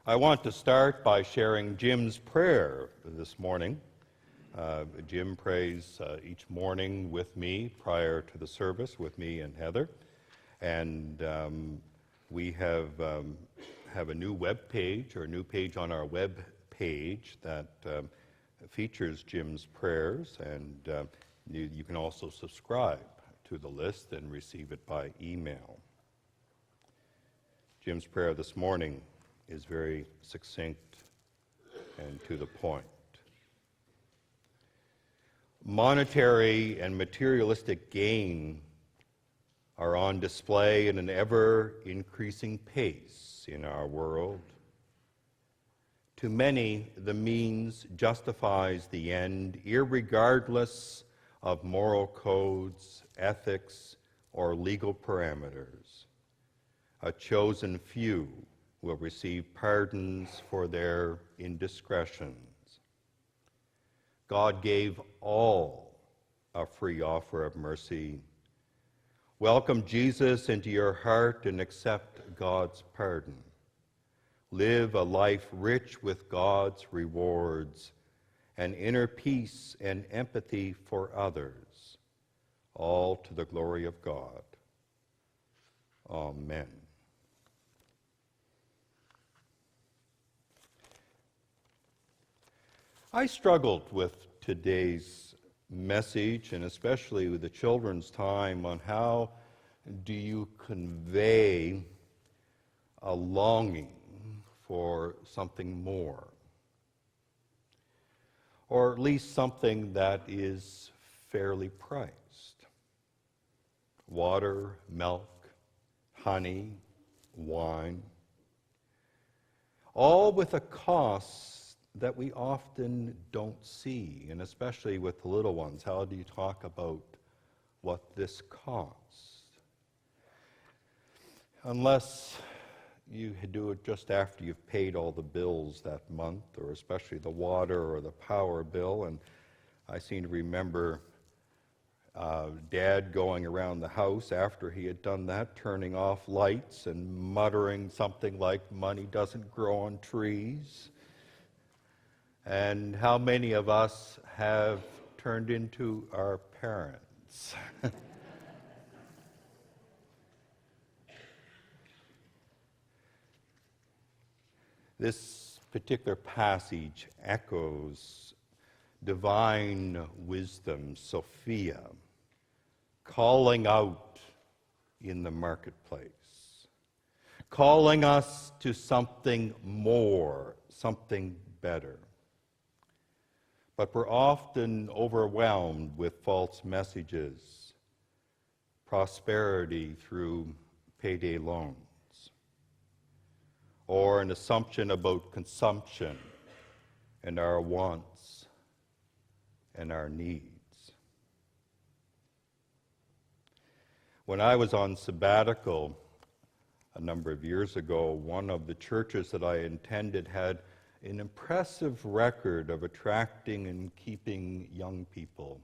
I want to start by sharing Jim's prayer this morning. Jim prays each morning with me prior to the service, with me and Heather. And we have a new web page, or a new page on our web page that features Jim's prayers, and you can also subscribe to the list and receive it by email. Jim's prayer this morning is very succinct and to the point. Monetary and materialistic gain are on display in an ever-increasing pace in our world. To many, the means justifies the end, irregardless of moral codes, ethics, or legal parameters. A chosen few will receive pardons for their indiscretions. God gave all a free offer of mercy. Welcome Jesus into your heart and accept God's pardon. Live a life rich with God's rewards and inner peace and empathy for others, all to the glory of God. Amen. I struggled with today's message, and especially with the children's time, on how do you convey a longing for something more, or at least something that is fairly priced. Water, milk, honey, wine, all with a cost that we often don't see, and especially with the little ones. How do you talk about what this costs? Unless you do it just after you've paid all the bills that month, or especially the water or the power bill. And I seem to remember Dad going around the house after he had done that, turning off lights and muttering something like, "Money doesn't grow on trees." And how many of us have turned into our parents? This particular passage echoes divine wisdom, Sophia, calling out in the marketplace, calling us to something more, something better. But we're often overwhelmed with false messages, prosperity through payday loans, or an assumption about consumption and our wants and our needs. When I was on sabbatical a number of years ago, one of the churches that I attended had an impressive record of attracting and keeping young people,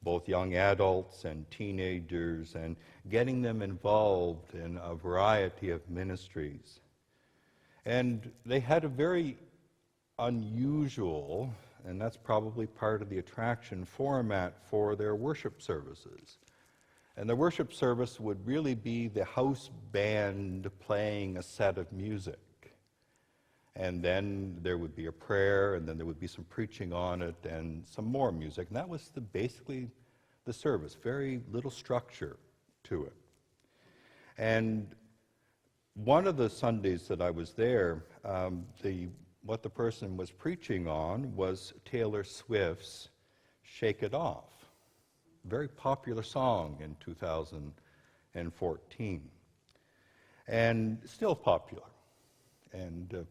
both young adults and teenagers, and getting them involved in a variety of ministries. And they had a very unusual, and that's probably part of the attraction, format for their worship services. And the worship service would really be the house band playing a set of music. And then there would be a prayer, and then there would be some preaching on it, and some more music. And that was basically the service, very little structure to it. And one of the Sundays that I was there, what the person was preaching on was Taylor Swift's "Shake It Off," very popular song in 2014, and still popular. And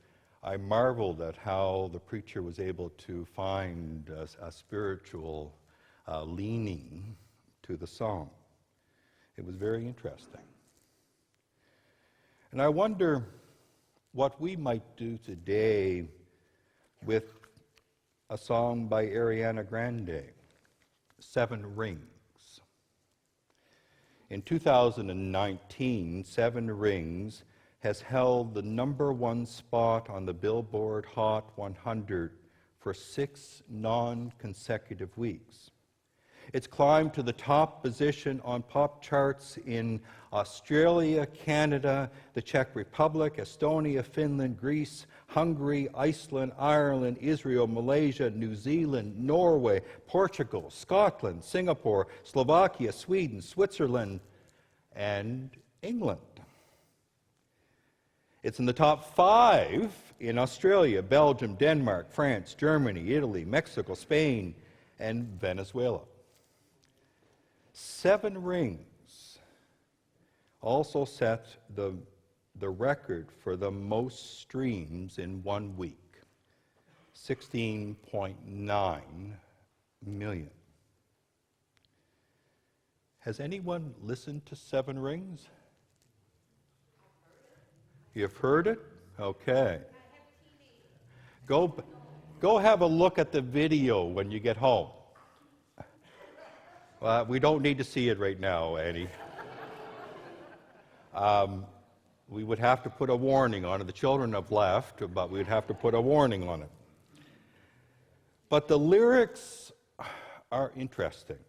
I marveled at how the preacher was able to find a spiritual leaning to the song. It was very interesting. And I wonder what we might do today with a song by Ariana Grande, "Seven Rings." In 2019, Seven Rings has held the #1 spot on the Billboard Hot 100 for 6 non-consecutive weeks. It's climbed to the top position on pop charts in Australia, Canada, the Czech Republic, Estonia, Finland, Greece, Hungary, Iceland, Ireland, Israel, Malaysia, New Zealand, Norway, Portugal, Scotland, Singapore, Slovakia, Sweden, Switzerland, and England. It's in the top 5 in Australia, Belgium, Denmark, France, Germany, Italy, Mexico, Spain, and Venezuela. 7 Rings also set the record for the most streams in 1 week, 16.9 million. Has anyone listened to 7 Rings? You've heard it? Okay. Go have a look at the video when you get home. We don't need to see it right now, Annie. We would have to put a warning on it. The children have left, but we'd have to put a warning on it. But the lyrics are interesting.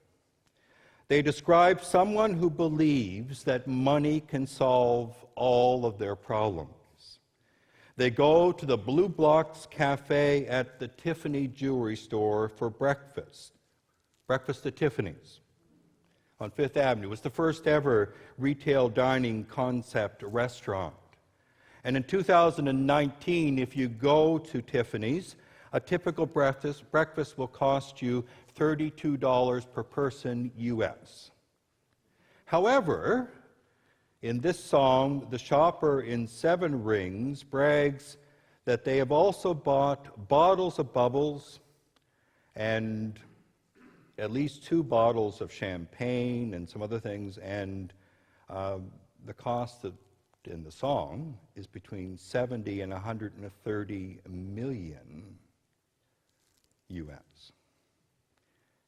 They describe someone who believes that money can solve all of their problems. They go to the Blue Blocks Cafe at the Tiffany Jewelry Store for breakfast. Breakfast at Tiffany's on Fifth Avenue. It was the first ever retail dining concept restaurant. And in 2019, if you go to Tiffany's, a typical breakfast will cost you $32 per person US. However, in this song, the shopper in 7 Rings brags that they have also bought bottles of bubbles and at least 2 bottles of champagne and some other things, and the cost in the song is between 70 and 130 million US.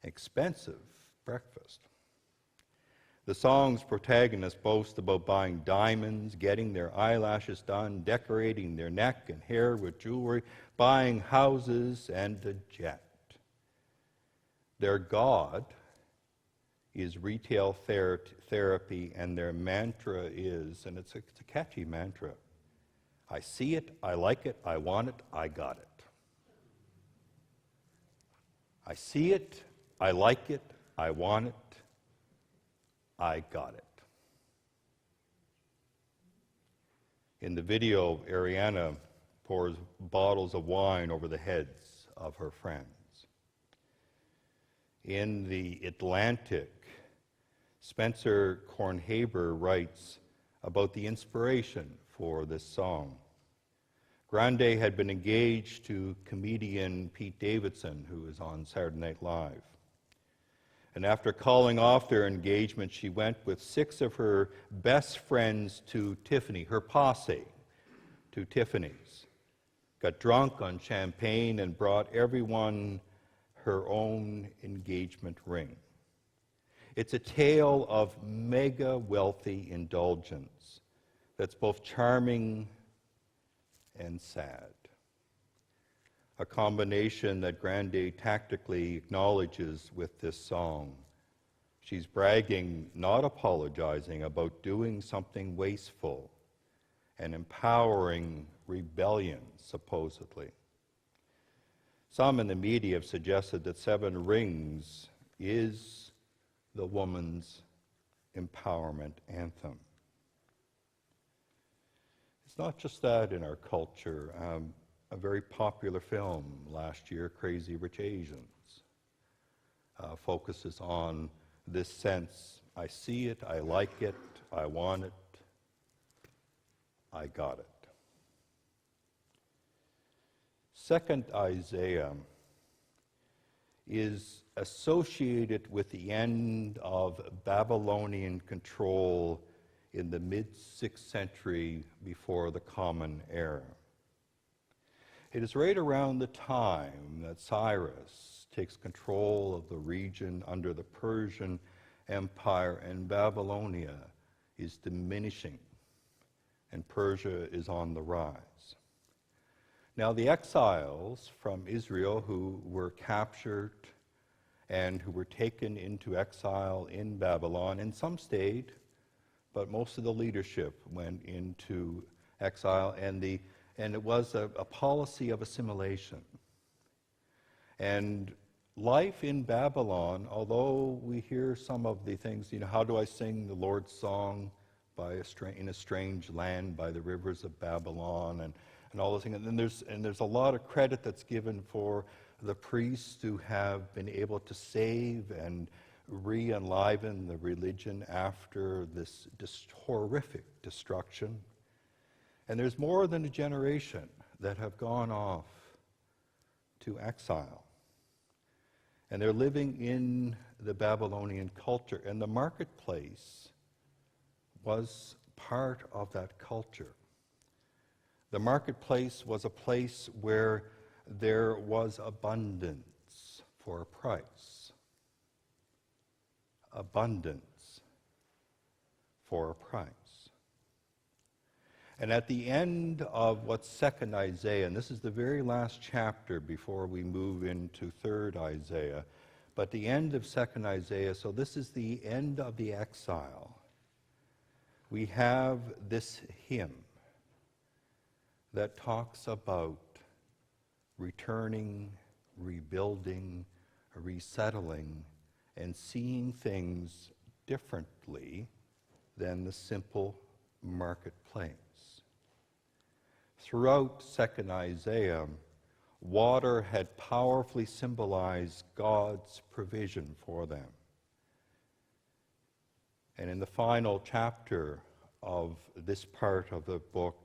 Expensive breakfast. The song's protagonists boast about buying diamonds, getting their eyelashes done, decorating their neck and hair with jewelry, buying houses and a jet. Their God is retail therapy, and their mantra is, and it's a catchy mantra, I see it, I like it, I want it, I got it. I see it, I like it, I want it, I got it. In the video, Ariana pours bottles of wine over the heads of her friends. In The Atlantic, Spencer Kornhaber writes about the inspiration for this song. Grande had been engaged to comedian Pete Davidson, who is on Saturday Night Live. And after calling off their engagement, she went with 6 of her best friends to Tiffany, her posse, to Tiffany's. Got drunk on champagne and brought everyone her own engagement ring. It's a tale of mega wealthy indulgence that's both charming and sad. A combination that Grande tactically acknowledges with this song. She's bragging, not apologizing, about doing something wasteful and empowering rebellion, supposedly. Some in the media have suggested that 7 Rings is the woman's empowerment anthem. It's not just that in our culture. A very popular film last year, Crazy Rich Asians, focuses on this sense, I see it, I like it, I want it, I got it. 2nd Isaiah is associated with the end of Babylonian control in the mid-6th century before the Common Era. It is right around the time that Cyrus takes control of the region under the Persian Empire, and Babylonia is diminishing and Persia is on the rise. Now the exiles from Israel who were captured and who were taken into exile in Babylon, and some stayed, but most of the leadership went into exile, and it was a policy of assimilation. And life in Babylon, although we hear some of the things, how do I sing the Lord's song in a strange land by the rivers of Babylon, and all those things. And there's a lot of credit that's given for the priests who have been able to save and re-enliven the religion after this horrific destruction. And there's more than a generation that have gone off to exile. And they're living in the Babylonian culture. And the marketplace was part of that culture. The marketplace was a place where there was abundance for a price. Abundance for a price. And at the end of what's second Isaiah, and this is the very last chapter before we move into third Isaiah, but the end of second Isaiah, so this is the end of the exile. We have this hymn that talks about returning, rebuilding, resettling, and seeing things differently than the simple marketplace. Throughout second Isaiah, water had powerfully symbolized God's provision for them. And in the final chapter of this part of the book,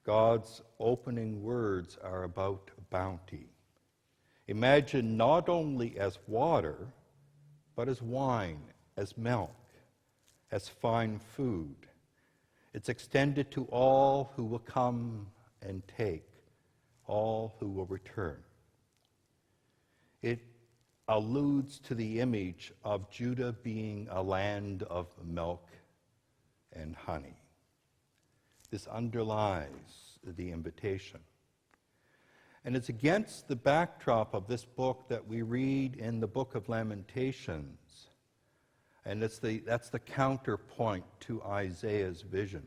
God's opening words are about bounty. Imagine not only as water, but as wine, as milk, as fine food. It's extended to all who will come and take, all who will return. It alludes to the image of Judah being a land of milk and honey. This underlies the invitation. And it's against the backdrop of this book that we read in the book of Lamentations. And that's the counterpoint to Isaiah's vision,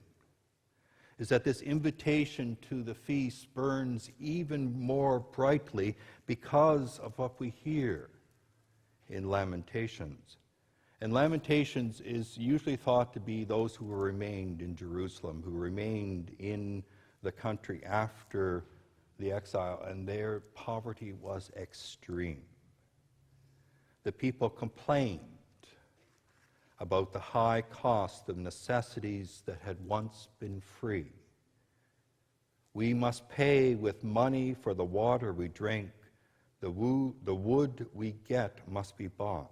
is that this invitation to the feast burns even more brightly because of what we hear in Lamentations. And Lamentations is usually thought to be those who remained in Jerusalem, who remained in the country after the exile, and their poverty was extreme. The people complained about the high cost of necessities that had once been free. We must pay with money for the water we drink. The wood we get must be bought.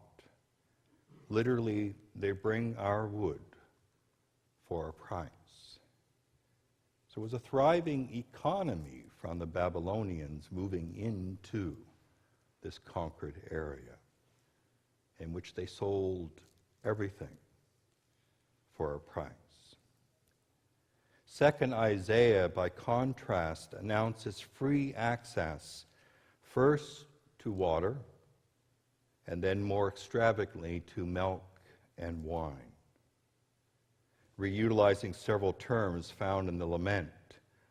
Literally, they bring our wood for a price. So it was a thriving economy from the Babylonians moving into this conquered area, in which they sold everything for a price. Second Isaiah, by contrast, announces free access first to water, and then more extravagantly to milk and wine, reutilizing several terms found in the lament.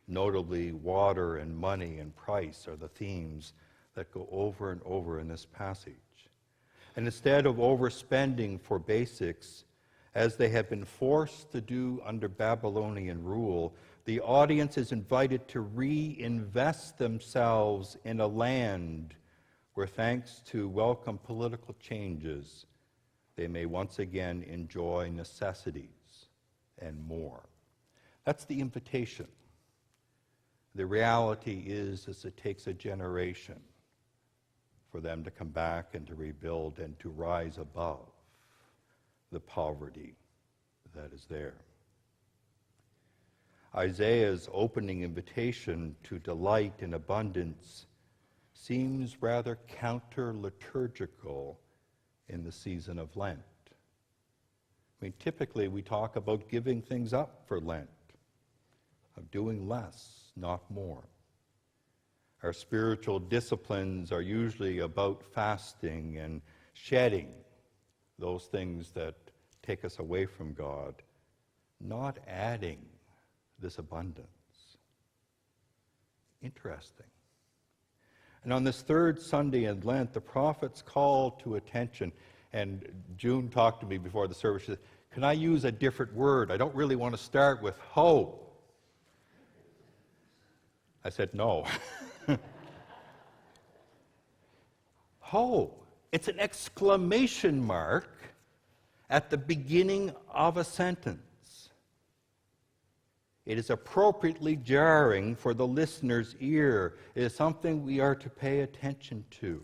Notably, water and money and price are the themes that go over and over in this passage. And instead of overspending for basics, as they have been forced to do under Babylonian rule, the audience is invited to reinvest themselves in a land where, thanks to welcome political changes, they may once again enjoy necessities and more. That's the invitation. The reality is it takes a generation for them to come back and to rebuild and to rise above the poverty that is there. Isaiah's opening invitation to delight in abundance seems rather counter-liturgical in the season of Lent. I mean, typically we talk about giving things up for Lent. of doing less, not more. Our spiritual disciplines are usually about fasting and shedding those things that take us away from God, not adding this abundance. Interesting. And on this third Sunday in Lent, the prophet's call to attention, and June talked to me before the service, she said, can I use a different word? I don't really want to start with ho. I said, no. Ho. It's an exclamation mark at the beginning of a sentence. It is appropriately jarring for the listener's ear. It is something we are to pay attention to,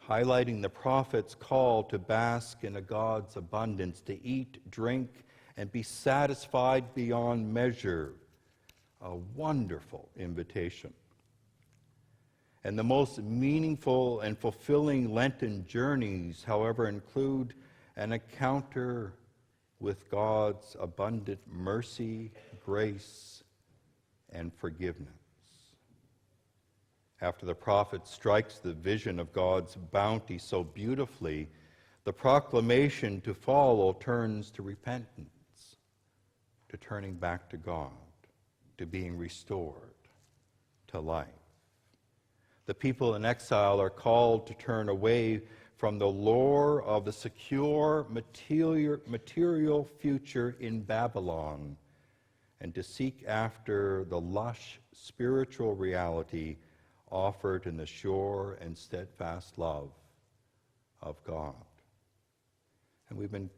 highlighting the prophet's call to bask in a God's abundance, to eat, drink, and be satisfied beyond measure. A wonderful invitation. And the most meaningful and fulfilling Lenten journeys, however, include an encounter with God's abundant mercy, grace, and forgiveness. After the prophet strikes the vision of God's bounty so beautifully, the proclamation to follow turns to repentance, to turning back to God, to being restored to life. The people in exile are called to turn away from the lure of the secure material future in Babylon and to seek after the lush spiritual reality offered in the sure and steadfast love of God. And we've been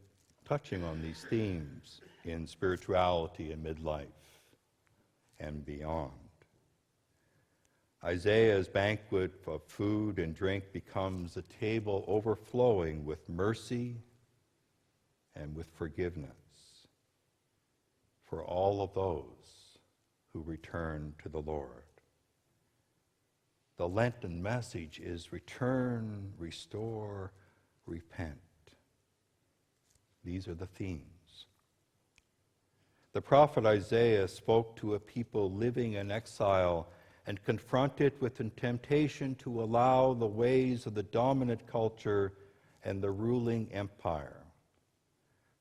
touching on these themes in spirituality and midlife and beyond. Isaiah's banquet of food and drink becomes a table overflowing with mercy and with forgiveness for all of those who return to the Lord. The Lenten message is return, restore, repent. These are the themes. The prophet Isaiah spoke to a people living in exile and confronted with the temptation to allow the ways of the dominant culture and the ruling empire,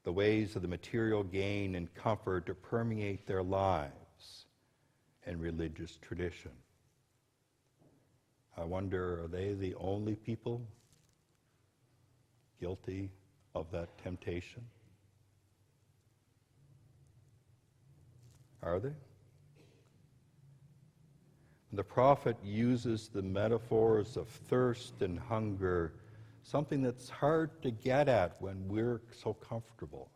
the ways of the material gain and comfort to permeate their lives and religious tradition. I wonder, are they the only people guilty of that temptation? Are they? The prophet uses the metaphors of thirst and hunger, something that's hard to get at when we're so comfortable.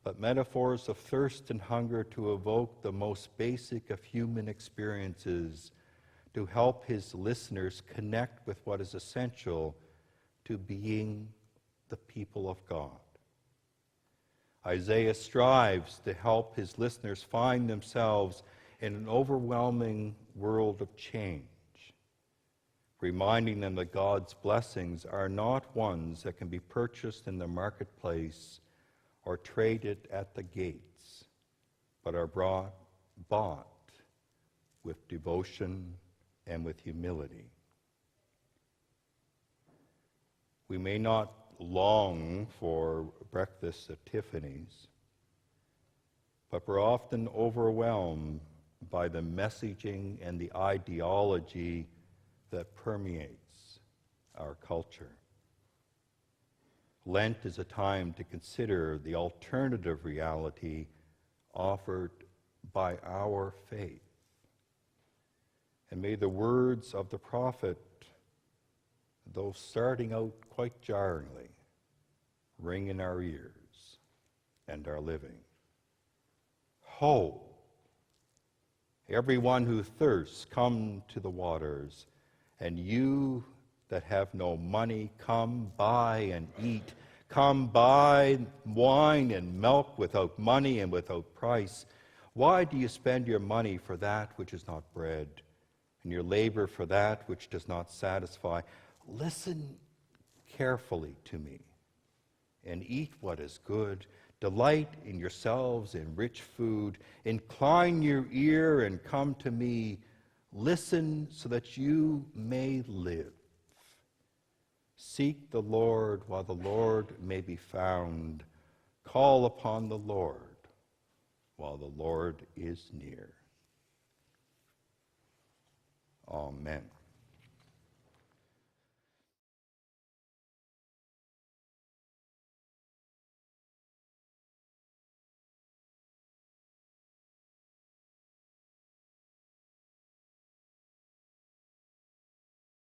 But metaphors of thirst and hunger to evoke the most basic of human experiences, to help his listeners connect with what is essential to being the people of God. Isaiah strives to help his listeners find themselves in an overwhelming world of change, reminding them that God's blessings are not ones that can be purchased in the marketplace or traded at the gates, but are bought with devotion and with humility. We may not long for breakfast at Tiffany's, but we're often overwhelmed by the messaging and the ideology that permeates our culture. Lent is a time to consider the alternative reality offered by our faith. And may the words of the prophet, though starting out quite jarringly, ring in our ears and our living. Ho! Everyone who thirsts, come to the waters, and you that have no money, come buy and eat. Come buy wine and milk without money and without price. Why do you spend your money for that which is not bread, and your labor for that which does not satisfy? Listen carefully to me, and eat what is good. Delight in yourselves in rich food. Incline your ear and come to me. Listen so that you may live. Seek the Lord while the Lord may be found. Call upon the Lord while the Lord is near. Amen.